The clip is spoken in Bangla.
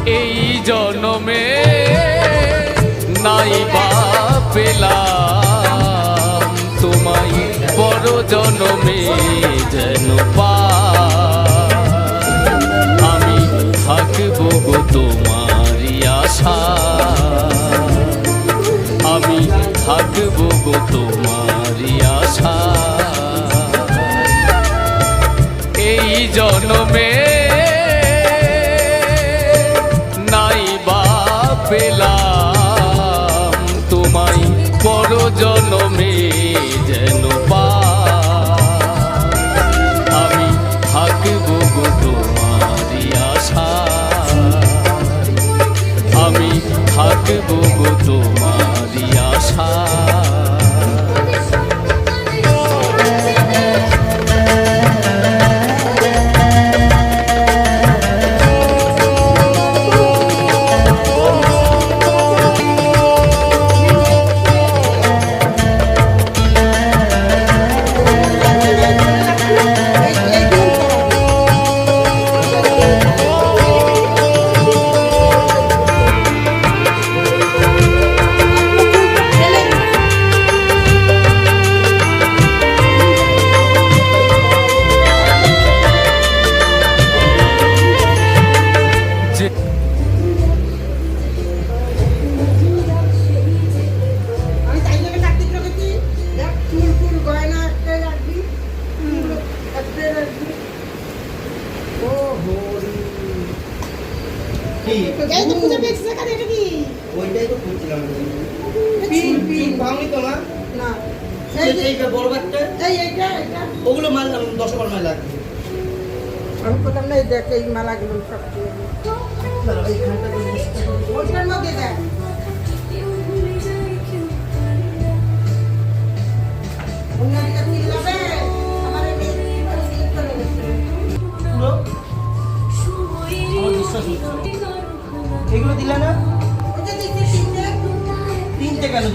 এই জনমে নাই বা পেলাম তোমায়, পর জনমে যেন আমি থাকবো গো তোমারই আশা, আমি থাকবো গো তোমারই আশা। এই জনমে নাই বা পেলাম তোমায়, পর জনমে যেন আমি থাকবো গো তোমারই আশা, আমি থাকবো গো তোমারই আশা। ওগুলো মাল 10 মাল লাগবে। আমি কোথাও না দেখ এই মালাগুলো সব ওইটার মধ্যে দেখ। এগুলো দিলে না? 3টে কেন?